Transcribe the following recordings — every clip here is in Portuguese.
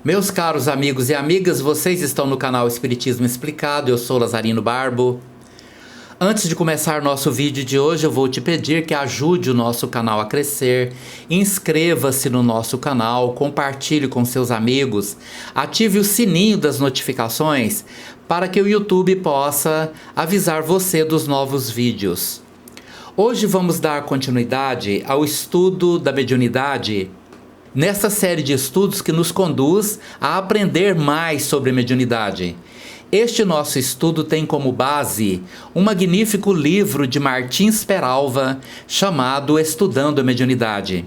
Meus caros amigos e amigas, vocês estão no canal Espiritismo Explicado, eu sou Lazarino Barbo. Antes de começar nosso vídeo de hoje, eu vou te pedir que ajude o nosso canal a crescer, inscreva-se no nosso canal, compartilhe com seus amigos, ative o sininho das notificações para que o YouTube possa avisar você dos novos vídeos. Hoje vamos dar continuidade ao estudo da mediunidade, nessa série de estudos que nos conduz a aprender mais sobre mediunidade. Este nosso estudo tem como base um magnífico livro de Martins Peralva chamado Estudando a Mediunidade.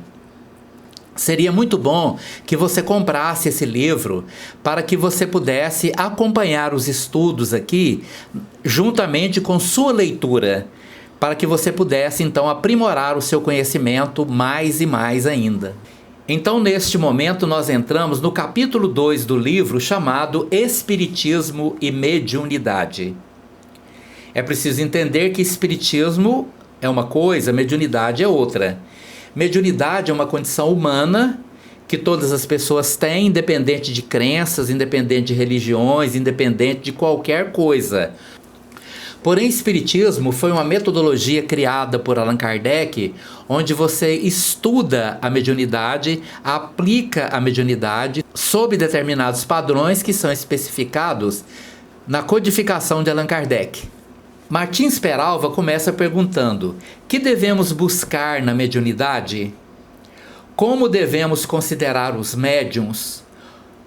Seria muito bom que você comprasse esse livro para que você pudesse acompanhar os estudos aqui juntamente com sua leitura, para que você pudesse então aprimorar o seu conhecimento mais e mais ainda. Então, neste momento, nós entramos no capítulo 2 do livro chamado Espiritismo e Mediunidade. É preciso entender que espiritismo é uma coisa, mediunidade é outra. Mediunidade é uma condição humana que todas as pessoas têm, independente de crenças, independente de religiões, independente de qualquer coisa. Porém, espiritismo foi uma metodologia criada por Allan Kardec, onde você estuda a mediunidade, aplica a mediunidade sob determinados padrões que são especificados na codificação de Allan Kardec. Martins Peralva começa perguntando: que devemos buscar na mediunidade? Como devemos considerar os médiuns?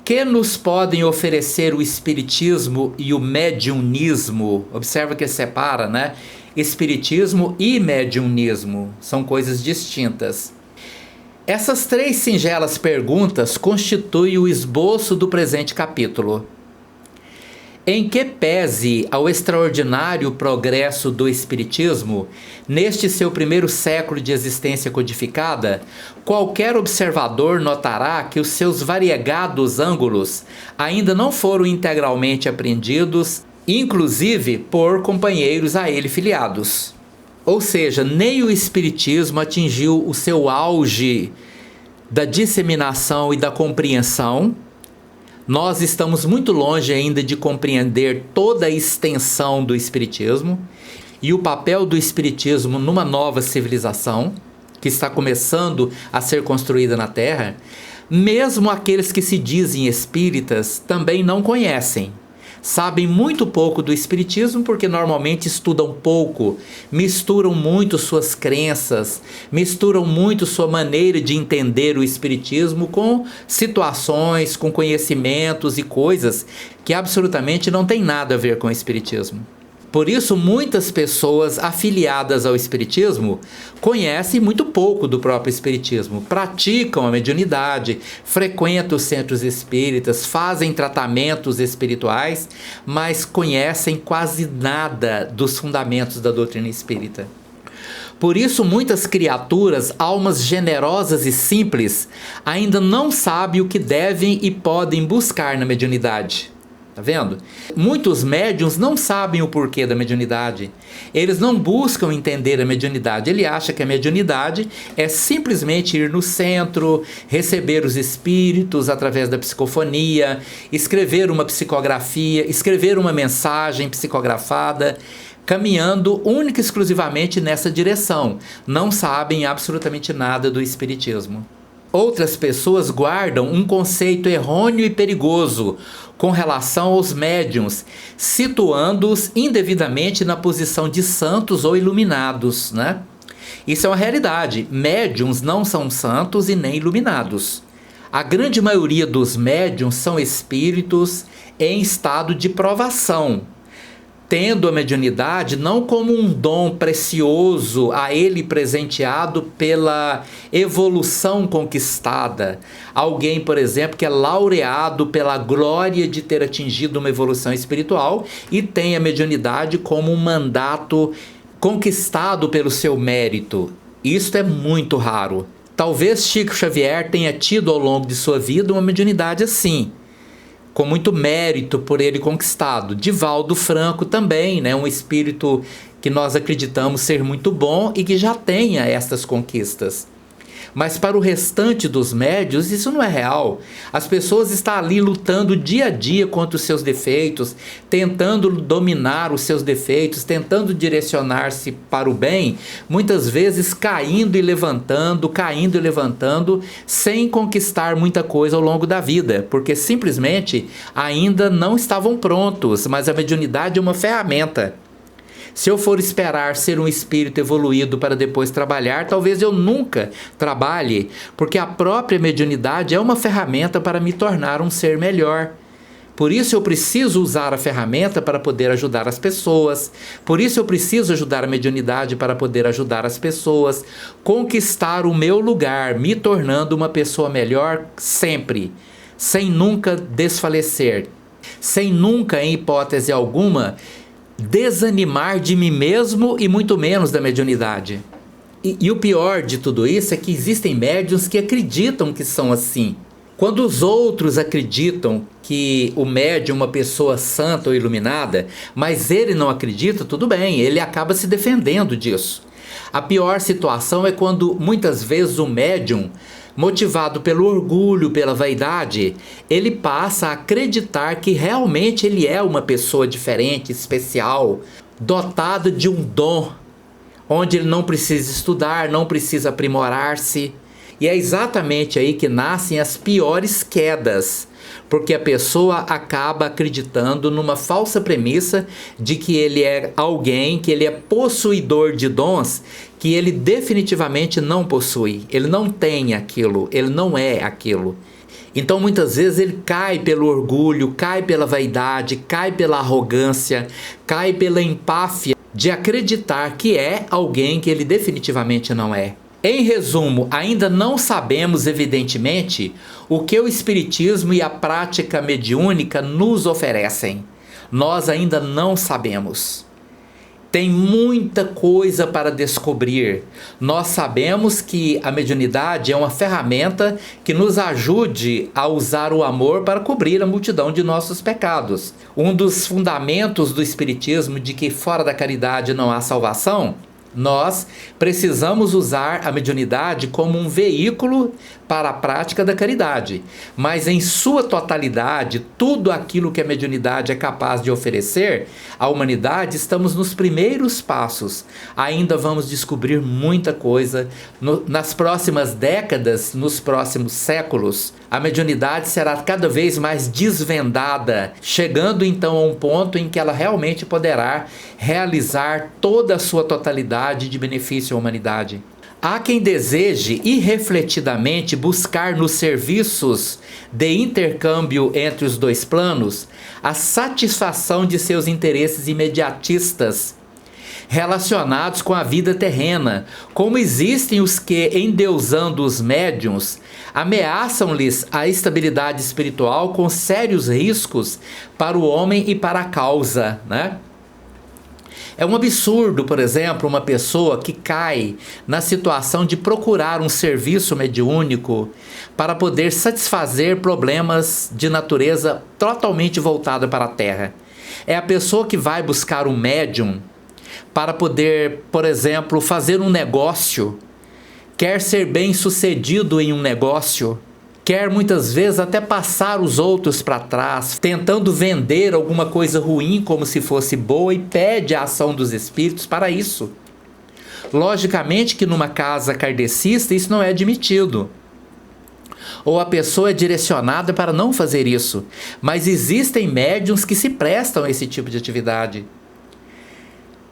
Que nos podem oferecer o espiritismo e o mediunismo? Observa que separa, né? Espiritismo e mediunismo são coisas distintas. Essas três singelas perguntas constituem o esboço do presente capítulo. Em que pese ao extraordinário progresso do Espiritismo, neste seu primeiro século de existência codificada, qualquer observador notará que os seus variegados ângulos ainda não foram integralmente apreendidos, inclusive por companheiros a ele filiados. Ou seja, nem o Espiritismo atingiu o seu auge da disseminação e da compreensão. Nós estamos muito longe ainda de compreender toda a extensão do Espiritismo e o papel do Espiritismo numa nova civilização que está começando a ser construída na Terra. Mesmo aqueles que se dizem espíritas também não conhecem. Sabem muito pouco do Espiritismo porque normalmente estudam pouco, misturam muito suas crenças, misturam muito sua maneira de entender o Espiritismo com situações, com conhecimentos e coisas que absolutamente não tem nada a ver com o Espiritismo. Por isso, muitas pessoas afiliadas ao Espiritismo conhecem muito pouco do próprio Espiritismo, praticam a mediunidade, frequentam os centros espíritas, fazem tratamentos espirituais, mas conhecem quase nada dos fundamentos da doutrina espírita. Por isso, muitas criaturas, almas generosas e simples, ainda não sabem o que devem e podem buscar na mediunidade. Tá vendo? Muitos médiuns não sabem o porquê da mediunidade. Eles não buscam entender a mediunidade. Ele acha que a mediunidade é simplesmente ir no centro, receber os espíritos através da psicofonia, escrever uma psicografia, escrever uma mensagem psicografada, caminhando única e exclusivamente nessa direção. Não sabem absolutamente nada do espiritismo. Outras pessoas guardam um conceito errôneo e perigoso com relação aos médiuns, situando-os indevidamente na posição de santos ou iluminados, né? Isso é uma realidade. Médiuns não são santos e nem iluminados. A grande maioria dos médiuns são espíritos em estado de provação, tendo a mediunidade não como um dom precioso a ele presenteado pela evolução conquistada. Alguém, por exemplo, que é laureado pela glória de ter atingido uma evolução espiritual e tem a mediunidade como um mandato conquistado pelo seu mérito. Isto é muito raro. Talvez Chico Xavier tenha tido ao longo de sua vida uma mediunidade assim, com muito mérito por ele conquistado. Divaldo Franco também, né, um espírito que nós acreditamos ser muito bom e que já tenha estas conquistas. Mas para o restante dos médios, isso não é real. As pessoas estão ali lutando dia a dia contra os seus defeitos, tentando dominar os seus defeitos, tentando direcionar-se para o bem, muitas vezes caindo e levantando, sem conquistar muita coisa ao longo da vida, porque simplesmente ainda não estavam prontos. Mas a mediunidade é uma ferramenta. Se eu for esperar ser um espírito evoluído para depois trabalhar, talvez eu nunca trabalhe, porque a própria mediunidade é uma ferramenta para me tornar um ser melhor. Por isso eu preciso usar a ferramenta para poder ajudar as pessoas. Por isso eu preciso ajudar a mediunidade para poder ajudar as pessoas, conquistar o meu lugar, me tornando uma pessoa melhor sempre, sem nunca desfalecer, sem nunca, em hipótese alguma, desanimar de mim mesmo e muito menos da mediunidade. E o pior de tudo isso é que existem médiuns que acreditam que são assim. Quando os outros acreditam que o médium é uma pessoa santa ou iluminada, mas ele não acredita, tudo bem, ele acaba se defendendo disso. A pior situação é quando muitas vezes o médium, motivado pelo orgulho, pela vaidade, ele passa a acreditar que realmente ele é uma pessoa diferente, especial, dotado de um dom, onde ele não precisa estudar, não precisa aprimorar-se. E é exatamente aí que nascem as piores quedas, porque a pessoa acaba acreditando numa falsa premissa de que ele é alguém, que ele é possuidor de dons, que ele definitivamente não possui. Ele não tem aquilo, ele não é aquilo. Então muitas vezes ele cai pelo orgulho, cai pela vaidade, cai pela arrogância, cai pela empáfia de acreditar que é alguém que ele definitivamente não é. Em resumo, ainda não sabemos, evidentemente, o que o Espiritismo e a prática mediúnica nos oferecem. Nós ainda não sabemos. Tem muita coisa para descobrir. Nós sabemos que a mediunidade é uma ferramenta que nos ajude a usar o amor para cobrir a multidão de nossos pecados. Um dos fundamentos do Espiritismo de que fora da caridade não há salvação, nós precisamos usar a mediunidade como um veículo para a prática da caridade, mas em sua totalidade, tudo aquilo que a mediunidade é capaz de oferecer à humanidade, estamos nos primeiros passos. Ainda vamos descobrir muita coisa nas próximas décadas, nos próximos séculos. A mediunidade será cada vez mais desvendada, chegando então a um ponto em que ela realmente poderá realizar toda a sua totalidade de benefício à humanidade. Há quem deseje irrefletidamente buscar nos serviços de intercâmbio entre os dois planos a satisfação de seus interesses imediatistas relacionados com a vida terrena, como existem os que, endeusando os médiuns, ameaçam-lhes a estabilidade espiritual com sérios riscos para o homem e para a causa, né? É um absurdo, por exemplo, uma pessoa que cai na situação de procurar um serviço mediúnico para poder satisfazer problemas de natureza totalmente voltada para a Terra. É a pessoa que vai buscar um médium para poder, por exemplo, fazer um negócio, quer ser bem-sucedido em um negócio, quer muitas vezes até passar os outros para trás, tentando vender alguma coisa ruim como se fosse boa, e pede a ação dos espíritos para isso. Logicamente que numa casa kardecista isso não é admitido, ou a pessoa é direcionada para não fazer isso, mas existem médiuns que se prestam a esse tipo de atividade.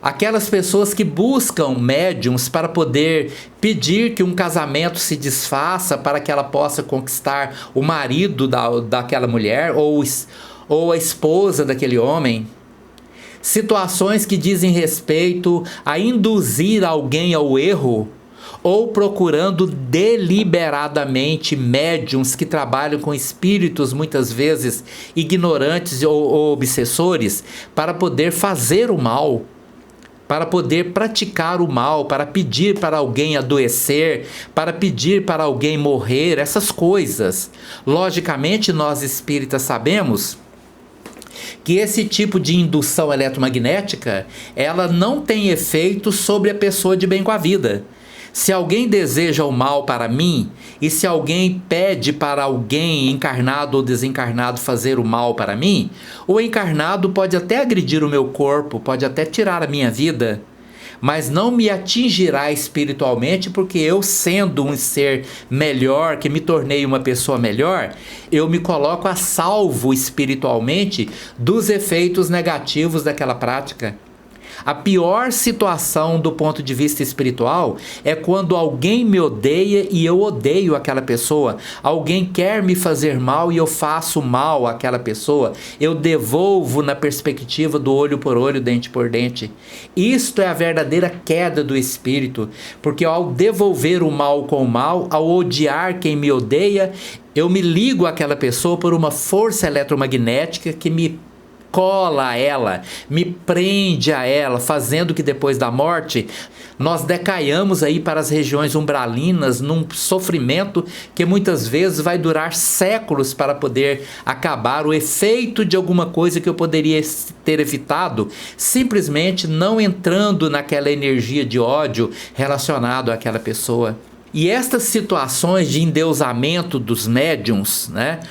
Aquelas pessoas que buscam médiums para poder pedir que um casamento se desfaça para que ela possa conquistar o marido daquela mulher ou a esposa daquele homem. Situações que dizem respeito a induzir alguém ao erro, ou procurando deliberadamente médiums que trabalham com espíritos muitas vezes ignorantes ou obsessores para poder fazer o mal, para poder praticar o mal, para pedir para alguém adoecer, para pedir para alguém morrer, essas coisas. Logicamente, nós espíritas sabemos que esse tipo de indução eletromagnética, ela não tem efeito sobre a pessoa de bem com a vida. Se alguém deseja o mal para mim, e se alguém pede para alguém, encarnado ou desencarnado, fazer o mal para mim, o encarnado pode até agredir o meu corpo, pode até tirar a minha vida, mas não me atingirá espiritualmente, porque eu, sendo um ser melhor, que me tornei uma pessoa melhor, eu me coloco a salvo espiritualmente dos efeitos negativos daquela prática. A pior situação do ponto de vista espiritual é quando alguém me odeia e eu odeio aquela pessoa. Alguém quer me fazer mal e eu faço mal àquela pessoa. Eu devolvo na perspectiva do olho por olho, dente por dente. Isto é a verdadeira queda do espírito, porque ao devolver o mal com o mal, ao odiar quem me odeia, eu me ligo àquela pessoa por uma força eletromagnética que me cola a ela, me prende a ela, fazendo que depois da morte nós decaiamos aí para as regiões umbralinas, num sofrimento que muitas vezes vai durar séculos para poder acabar o efeito de alguma coisa que eu poderia ter evitado, simplesmente não entrando naquela energia de ódio relacionado àquela pessoa. E estas situações de endeusamento dos médiuns, né,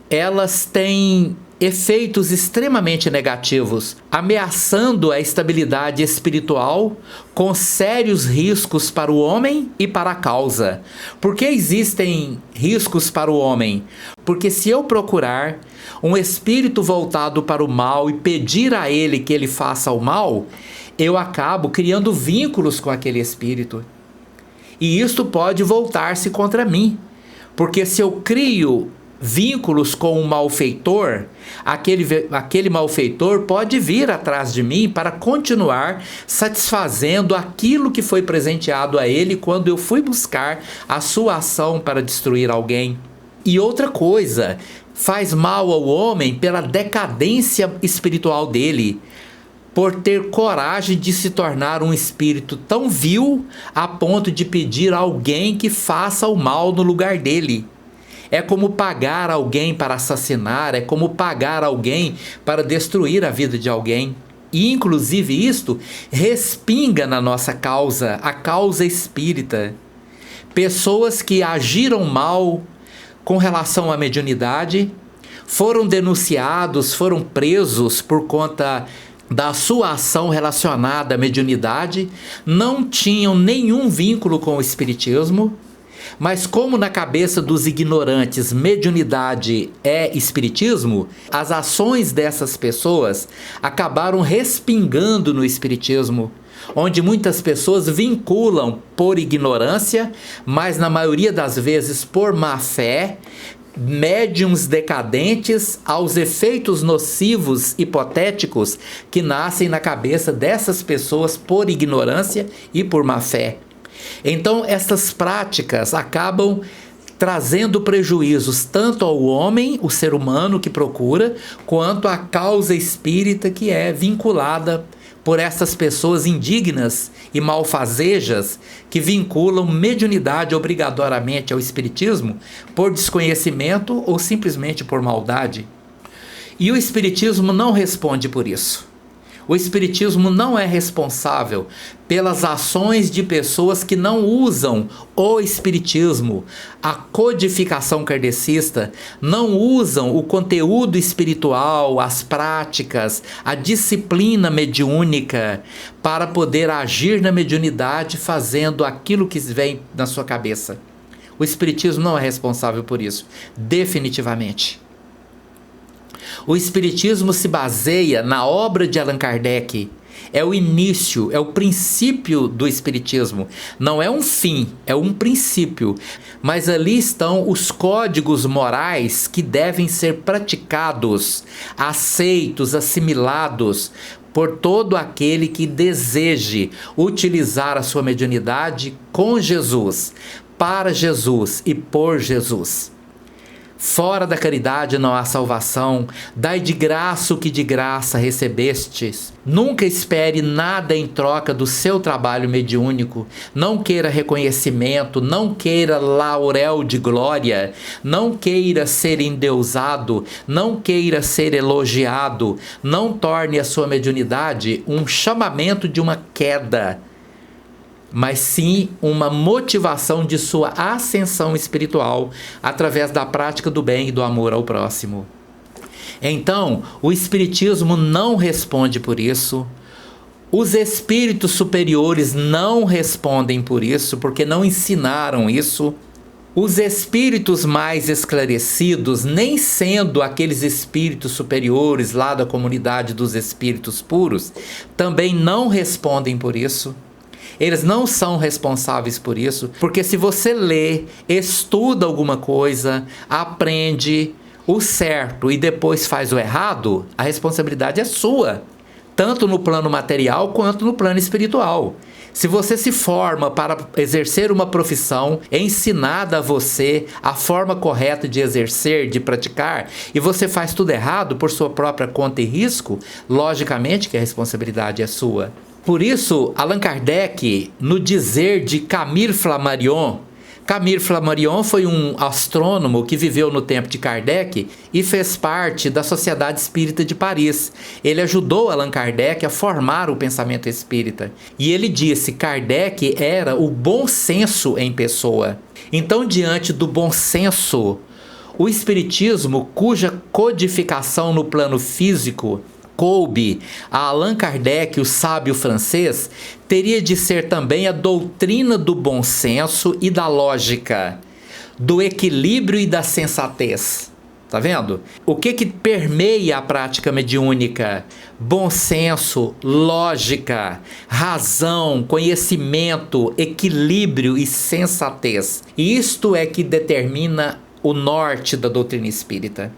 elas têm efeitos extremamente negativos, ameaçando a estabilidade espiritual, com sérios riscos para o homem e para a causa. Por que existem riscos para o homem? Porque se eu procurar um espírito voltado para o mal e pedir a ele que ele faça o mal, eu acabo criando vínculos com aquele espírito. E isto pode voltar-se contra mim, porque se eu crio vínculos com um malfeitor, aquele malfeitor pode vir atrás de mim para continuar satisfazendo aquilo que foi presenteado a ele quando eu fui buscar a sua ação para destruir alguém. E outra coisa, faz mal ao homem pela decadência espiritual dele, por ter coragem de se tornar um espírito tão vil a ponto de pedir a alguém que faça o mal no lugar dele. É como pagar alguém para assassinar, é como pagar alguém para destruir a vida de alguém. E inclusive isto respinga na nossa causa, a causa espírita. Pessoas que agiram mal com relação à mediunidade, foram denunciados, foram presos por conta da sua ação relacionada à mediunidade, não tinham nenhum vínculo com o espiritismo, mas como na cabeça dos ignorantes mediunidade é espiritismo, as ações dessas pessoas acabaram respingando no espiritismo, onde muitas pessoas vinculam por ignorância, mas na maioria das vezes por má fé, médiuns decadentes aos efeitos nocivos hipotéticos que nascem na cabeça dessas pessoas por ignorância e por má fé. Então, essas práticas acabam trazendo prejuízos tanto ao homem, o ser humano que procura, quanto à causa espírita que é vinculada por essas pessoas indignas e malfazejas que vinculam mediunidade obrigatoriamente ao espiritismo por desconhecimento ou simplesmente por maldade. E o espiritismo não responde por isso. O espiritismo não é responsável pelas ações de pessoas que não usam o espiritismo, a codificação kardecista, não usam o conteúdo espiritual, as práticas, a disciplina mediúnica para poder agir na mediunidade fazendo aquilo que vem na sua cabeça. O espiritismo não é responsável por isso, definitivamente. O espiritismo se baseia na obra de Allan Kardec. É o início, é o princípio do espiritismo. Não é um fim, é um princípio. Mas ali estão os códigos morais que devem ser praticados, aceitos, assimilados por todo aquele que deseje utilizar a sua mediunidade com Jesus, para Jesus e por Jesus. Fora da caridade não há salvação. Dai de graça o que de graça recebestes. Nunca espere nada em troca do seu trabalho mediúnico. Não queira reconhecimento, não queira laurel de glória, não queira ser endeusado, não queira ser elogiado. Não torne a sua mediunidade um chamamento de uma queda. mas sim uma motivação de sua ascensão espiritual através da prática do bem e do amor ao próximo. Então, o Espiritismo não responde por isso. Os espíritos superiores não respondem por isso, porque não ensinaram isso. Os espíritos mais esclarecidos, nem sendo aqueles espíritos superiores lá da comunidade dos espíritos puros, também não respondem por isso. Eles não são responsáveis por isso, porque se você lê, estuda alguma coisa, aprende o certo e depois faz o errado, a responsabilidade é sua, tanto no plano material quanto no plano espiritual. Se você se forma para exercer uma profissão ensinada a você a forma correta de exercer, de praticar, e você faz tudo errado por sua própria conta e risco, logicamente que a responsabilidade é sua. Por isso, Allan Kardec, no dizer de Camille Flammarion foi um astrônomo que viveu no tempo de Kardec e fez parte da Sociedade Espírita de Paris. Ele ajudou Allan Kardec a formar o pensamento espírita. E ele disse que Kardec era o bom senso em pessoa. Então, diante do bom senso, o Espiritismo, cuja codificação no plano físico coube a Allan Kardec, o sábio francês, teria de ser também a doutrina do bom senso e da lógica, do equilíbrio e da sensatez. Tá vendo? O que permeia a prática mediúnica? Bom senso, lógica, razão, conhecimento, equilíbrio e sensatez. E isto é que determina o norte da doutrina espírita.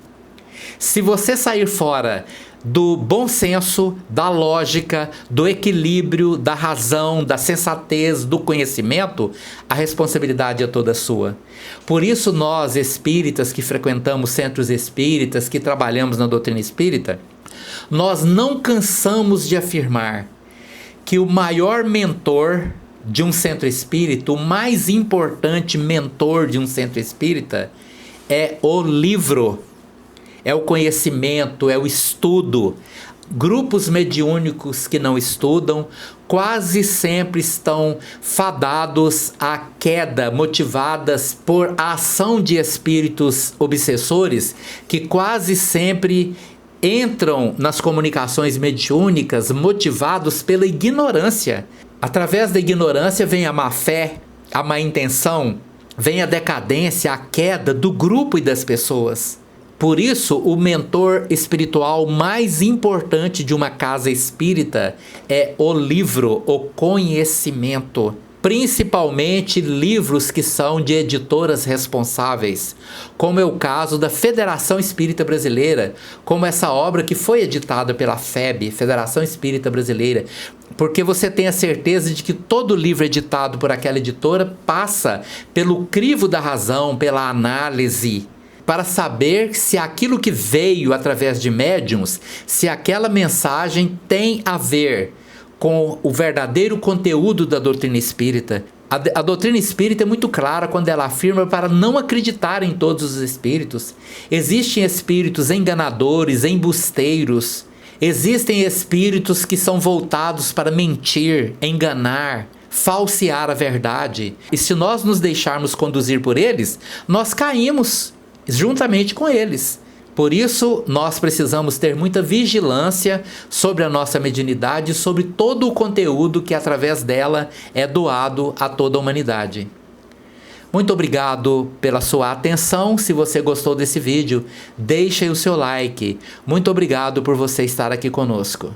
Se você sair fora do bom senso, da lógica, do equilíbrio, da razão, da sensatez, do conhecimento, a responsabilidade é toda sua. Por isso nós, espíritas que frequentamos centros espíritas, que trabalhamos na doutrina espírita, nós não cansamos de afirmar que o maior mentor de um centro espírita, o mais importante mentor de um centro espírita, é o livro. É o conhecimento, é o estudo. Grupos mediúnicos que não estudam quase sempre estão fadados à queda, motivadas por a ação de espíritos obsessores que quase sempre entram nas comunicações mediúnicas motivados pela ignorância. Através da ignorância vem a má fé, a má intenção, vem a decadência, a queda do grupo e das pessoas. Por isso, o mentor espiritual mais importante de uma casa espírita é o livro, o conhecimento. Principalmente livros que são de editoras responsáveis, como é o caso da Federação Espírita Brasileira, como essa obra que foi editada pela FEB, Federação Espírita Brasileira, porque você tem a certeza de que todo livro editado por aquela editora passa pelo crivo da razão, pela análise, para saber se aquilo que veio através de médiuns, se aquela mensagem tem a ver com o verdadeiro conteúdo da doutrina espírita. A doutrina espírita é muito clara quando ela afirma para não acreditar em todos os espíritos. Existem espíritos enganadores, embusteiros. Existem espíritos que são voltados para mentir, enganar, falsear a verdade. E se nós nos deixarmos conduzir por eles, nós caímos juntamente com eles. Por isso, nós precisamos ter muita vigilância sobre a nossa mediunidade, sobre todo o conteúdo que através dela é doado a toda a humanidade. Muito obrigado pela sua atenção. Se você gostou desse vídeo, deixe o seu like. Muito obrigado por você estar aqui conosco.